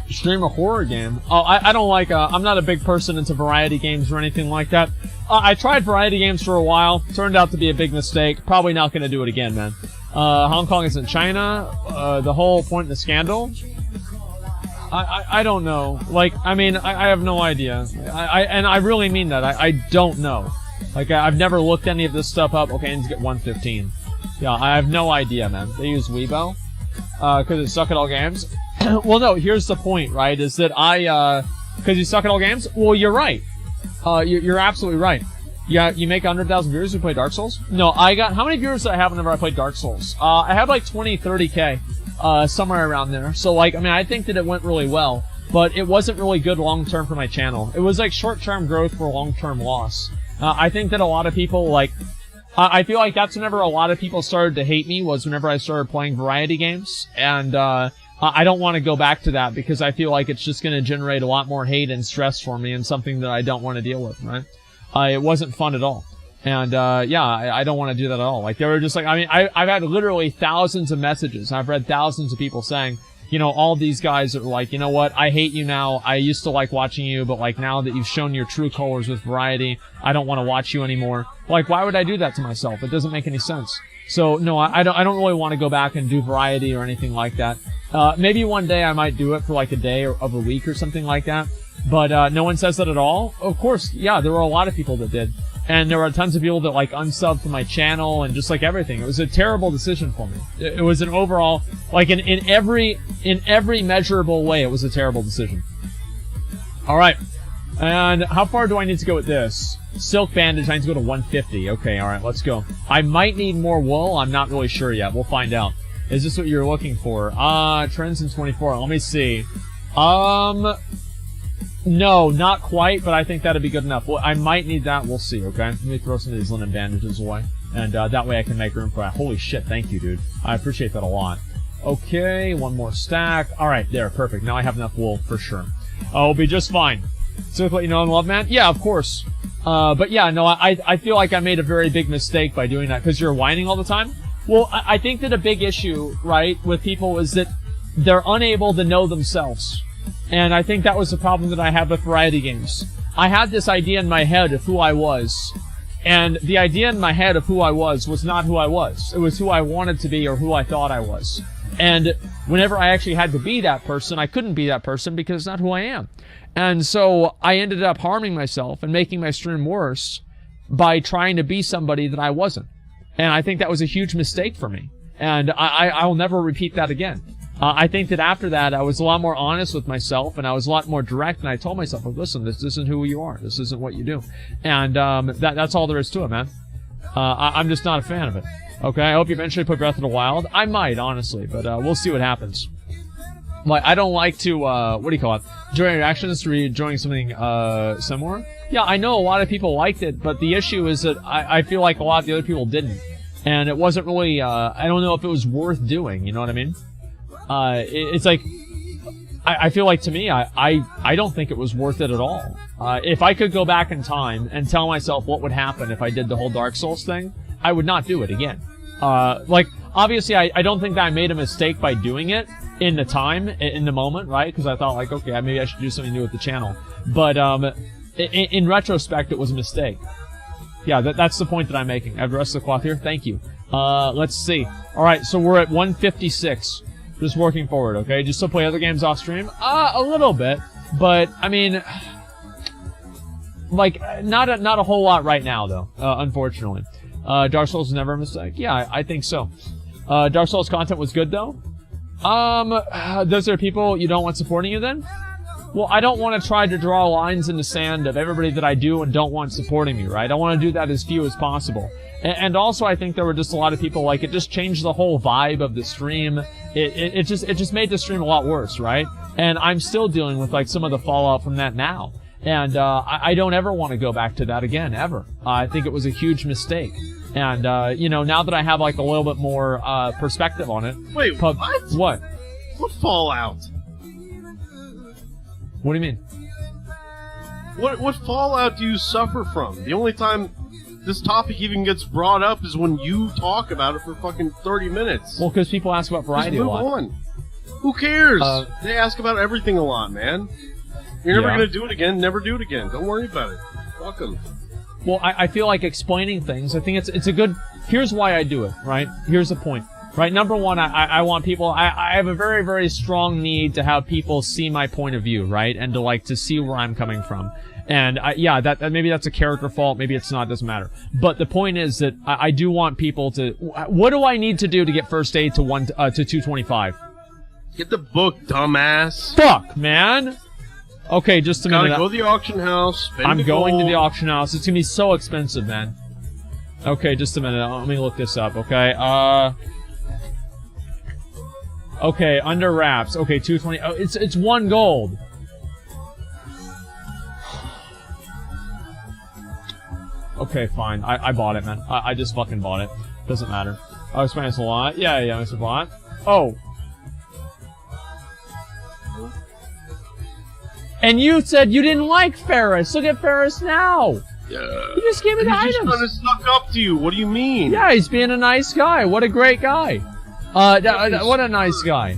Stream a horror game? Oh, I don't like, I'm not a big person into variety games or anything like that. I tried variety games for a while. Turned out to be a big mistake. Probably not gonna do it again, man. Hong Kong isn't China. The whole point of the scandal? I don't know. Like, I mean, I have no idea. And I really mean that. I don't know. Like, I've never looked any of this stuff up. Okay, I need to get 115. Yeah, I have no idea, man. They use Weibo? Cause it suck at all games? Well, no, here's the point, right? Is that cause you suck at all games? Well, you're right. You're absolutely right. Yeah, you make 100,000 viewers who play Dark Souls? No, how many viewers did I have whenever I played Dark Souls? I had like 20, 30k, somewhere around there. So like, I mean, I think that it went really well, but it wasn't really good long-term for my channel. It was like short-term growth for long-term loss. I think that a lot of people, like, I feel like that's whenever a lot of people started to hate me, was whenever I started playing variety games, and, I don't want to go back to that because I feel like it's just going to generate a lot more hate and stress for me and something that I don't want to deal with, right? It wasn't fun at all. And, yeah, I don't want to do that at all. Like, they were just like, I mean, I've had literally thousands of messages. I've read thousands of people saying, you know, all these guys are like, you know what, I hate you now. I used to like watching you, but like now that you've shown your true colors with variety, I don't want to watch you anymore. Like, why would I do that to myself? It doesn't make any sense. So, no, I don't really want to go back and do variety or anything like that. Maybe one day I might do it for like a day or of a week or something like that. But, no one says that at all. Of course, yeah, there were a lot of people that did. And there were tons of people that like unsubbed from my channel and just like everything. It was a terrible decision for me. It was an overall, like in every measurable way, it was a terrible decision. Alright. And how far do I need to go with this? Silk bandage, I need to go to 150. Okay, alright, let's go. I might need more wool. I'm not really sure yet. We'll find out. Is this what you're looking for? Trends in 24. Let me see. No, not quite, but I think that'd be good enough. Well, I might need that. We'll see, okay? Let me throw some of these linen bandages away. And, that way I can make room for that. Holy shit, thank you, dude. I appreciate that a lot. Okay, one more stack. Alright, there, perfect. Now I have enough wool, for sure. I'll be just fine. So, let you know in love, man? Yeah, of course. But yeah, no, I feel like I made a very big mistake by doing that, because you're whining all the time. Well, I think that a big issue, right, with people is that they're unable to know themselves. And I think that was the problem that I had with variety games. I had this idea in my head of who I was. And the idea in my head of who I was not who I was. It was who I wanted to be or who I thought I was. And whenever I actually had to be that person, I couldn't be that person because it's not who I am. And so I ended up harming myself and making my stream worse by trying to be somebody that I wasn't. And I think that was a huge mistake for me. And I'll never repeat that again. I think that after that, I was a lot more honest with myself, and I was a lot more direct, and I told myself, like, listen, this isn't who you are. This isn't what you do. And that's all there is to it, man. I'm just not a fan of it. Okay, I hope you eventually put Breath of the Wild. I might, honestly, but we'll see what happens. Like, I don't like to, what do you call it? Enjoying reactions to enjoying something similar. Yeah, I know a lot of people liked it, but the issue is that I feel like a lot of the other people didn't. And it wasn't really, I don't know if it was worth doing, you know what I mean? It's like, I feel like to me, I don't think it was worth it at all. If I could go back in time and tell myself what would happen if I did the whole Dark Souls thing, I would not do it again. Like, obviously, I don't think that I made a mistake by doing it in the time, in the moment, right? Because I thought, like, okay, maybe I should do something new with the channel. But, in retrospect, it was a mistake. Yeah, that's the point that I'm making. I have the rest of the cloth here. Thank you. Let's see. Alright, so we're at 156. Just working forward, okay? Just to play other games off stream? A little bit. But, I mean, like, not a whole lot right now, though, unfortunately. Dark Souls is never a mistake? Yeah, I think so. Dark Souls content was good, though? Those are people you don't want supporting you, then? Well, I don't want to try to draw lines in the sand of everybody that I do and don't want supporting me, right? I want to do that as few as possible. And also, I think there were just a lot of people, like, it just changed the whole vibe of the stream. It just made the stream a lot worse, right? And I'm still dealing with, like, some of the fallout from that now. And, I don't ever want to go back to that again, ever. I think it was a huge mistake. And, you know, now that I have, like, a little bit more, perspective on it. Wait, what? What? What fallout? What do you mean? What fallout do you suffer from? The only time this topic even gets brought up is when you talk about it for fucking 30 minutes. Well, because people ask about variety Just a lot. move on. Who cares? Uh, They ask about everything a lot, man. You're never Yeah. gonna do it again. Never do it again. Don't worry about it. Fuck 'em. Well, I feel like explaining things, I think it's a good... Here's why I do it, right? Here's the point. Right, number one, I want people... I have a very, very strong need to have people see my point of view, right? And to see where I'm coming from. And, yeah, that maybe that's a character fault, maybe it's not, doesn't matter. But the point is that I do want people to... What do I need to do to get first aid to 225? Get the book, dumbass. Fuck, man! Okay, just a minute. Gotta go to the auction house. Spend I'm the going to gold. the auction house. It's gonna be so expensive, man. Okay, just a minute. Let me look this up, okay? Okay, under wraps. Okay, 220. Oh, it's 1 gold. Okay, fine. I bought it, man. I just fucking bought it. Doesn't matter. Oh, explains a lot. Yeah, Mr. Bot. Oh. And you said you didn't like Ferris. Look at Ferris now. Yeah. He just gave me the He's just items. trying to suck up to you. What do you mean? Yeah, he's being a nice guy. What a great guy. What a nice guy.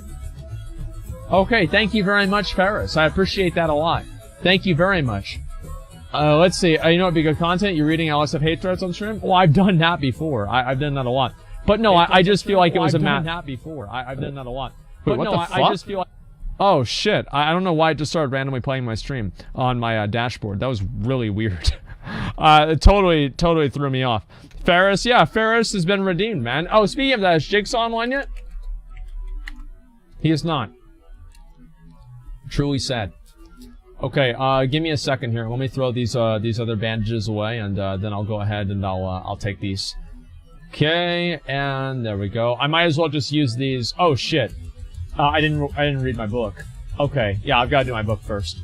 Okay, thank you very much, Ferris. I appreciate that a lot. Thank you very much. Let's see. You know what would be good content? You're reading LSF hate threads on stream? Well, I've done that before. I've done that a lot. But no, I just feel like it was a map. I've done that before. I've done that a lot. Wait, But what no, the fuck? I just feel like... Oh, shit. I don't know why it just started randomly playing my stream on my dashboard. That was really weird. It totally threw me off. Ferris, yeah, Ferris has been redeemed, man. Oh, speaking of that, is Jigsaw online yet? He is not. Truly sad. Okay, give me a second here. Let me throw these other bandages away, and then I'll go ahead and I'll take these. Okay, and there we go. I might as well just use these. Oh shit. I didn't read my book. Okay, yeah, I've got to do my book first.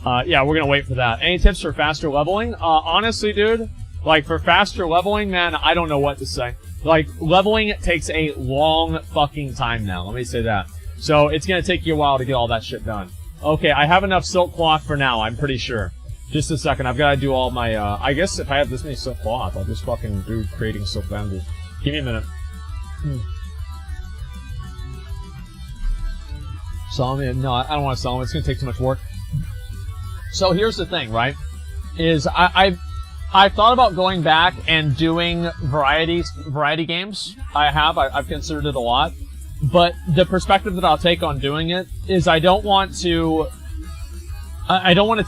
Yeah, we're gonna wait for that. Any tips for faster leveling? Honestly, dude, like for faster leveling, man, I don't know what to say. Like, leveling takes a long fucking time now. Let me say that. So it's gonna take you a while to get all that shit done. Okay, I have enough silk cloth for now, I'm pretty sure. Just a second, I've got to do all my, I guess if I have this many silk cloth, I'll just fucking do creating silk bandages. Give me a minute. Sell them? No, I don't want to sell them. It's going to take too much work. So here's the thing, right? Is I've thought about going back and doing variety games. I've considered it a lot. But the perspective that I'll take on doing it is I don't want to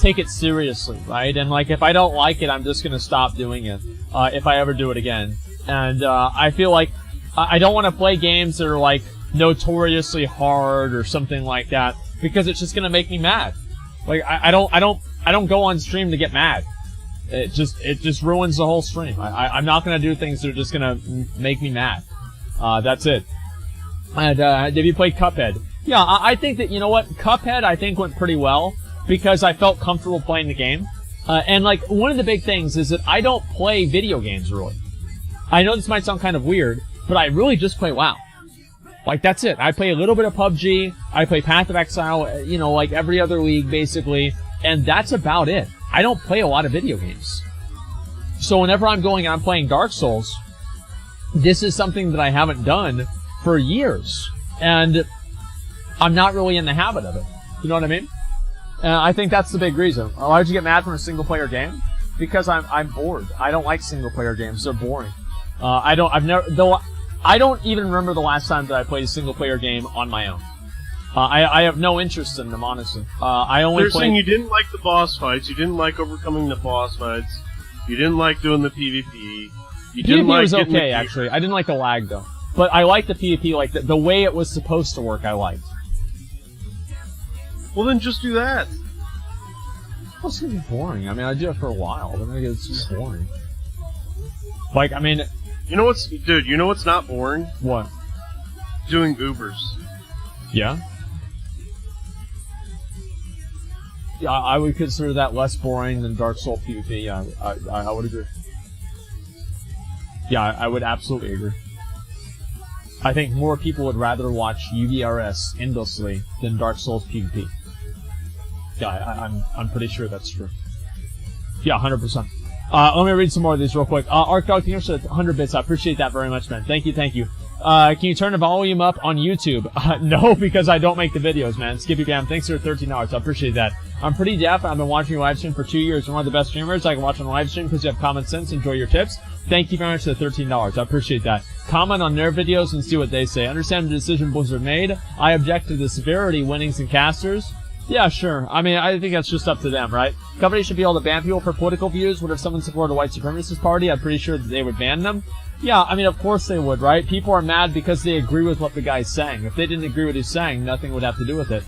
take it seriously, right? And like, if I don't like it, I'm just gonna stop doing it, if I ever do it again. And, I feel like I don't want to play games that are like notoriously hard or something like that, because it's just gonna make me mad. Like, I don't go on stream to get mad. It just ruins the whole stream. I'm not gonna do things that are just gonna make me mad. That's it. And, have you played Cuphead? Yeah, I think that, you know what? Cuphead, I think, went pretty well, because I felt comfortable playing the game. And, like, one of the big things is that I don't play video games, really. I know this might sound kind of weird, but I really just play WoW. Like, that's it. I play a little bit of PUBG, I play Path of Exile, you know, like every other league, basically, and that's about it. I don't play a lot of video games. So whenever I'm going and I'm playing Dark Souls, this is something that I haven't done for years, and I'm not really in the habit of it. You know what I mean? I think that's the big reason. Why did you get mad from a single-player game? Because I'm bored. I don't like single-player games. They're boring. I don't even remember the last time that I played a single-player game on my own. I have no interest in them, honestly. They're saying you didn't like the boss fights, you didn't like overcoming the boss fights, you didn't like doing the PvP, you didn't PvP like was getting okay, actually. I didn't like the lag, though. But I liked the PvP, like, the way it was supposed to work, I liked. Well, then just do that. Well, it's gonna be boring. I mean, I do it for a while, but then it's just boring. Like, I mean... You know what's not boring? What? Doing Ubers. Yeah? Yeah, I would consider that less boring than Dark Souls PvP, yeah, I would agree. Yeah, I would absolutely agree. I think more people would rather watch UVRS endlessly than Dark Souls PvP. Yeah, I'm pretty sure that's true. Yeah, 100%. Let me read some more of these real quick. Arc Dog King said 100 bits. I appreciate that very much, man. Thank you. Can you turn the volume up on YouTube? No, because I don't make the videos, man. Skippy Bam, thanks for $13. I appreciate that. I'm pretty deaf. I've been watching your live stream for 2 years. You're one of the best streamers I can watch on a live stream because you have common sense. Enjoy your tips. Thank you very much for the $13. I appreciate that. Comment on their videos and see what they say. Understand the decision Blizzard made. I object to the severity, winnings, and casters. Yeah, sure. I mean, I think that's just up to them, right? Companies should be able to ban people for political views. What if someone supported a white supremacist party? I'm pretty sure that they would ban them. Yeah, I mean, of course they would, right? People are mad because they agree with what the guy's saying. If they didn't agree with what he's saying, nothing would have to do with it.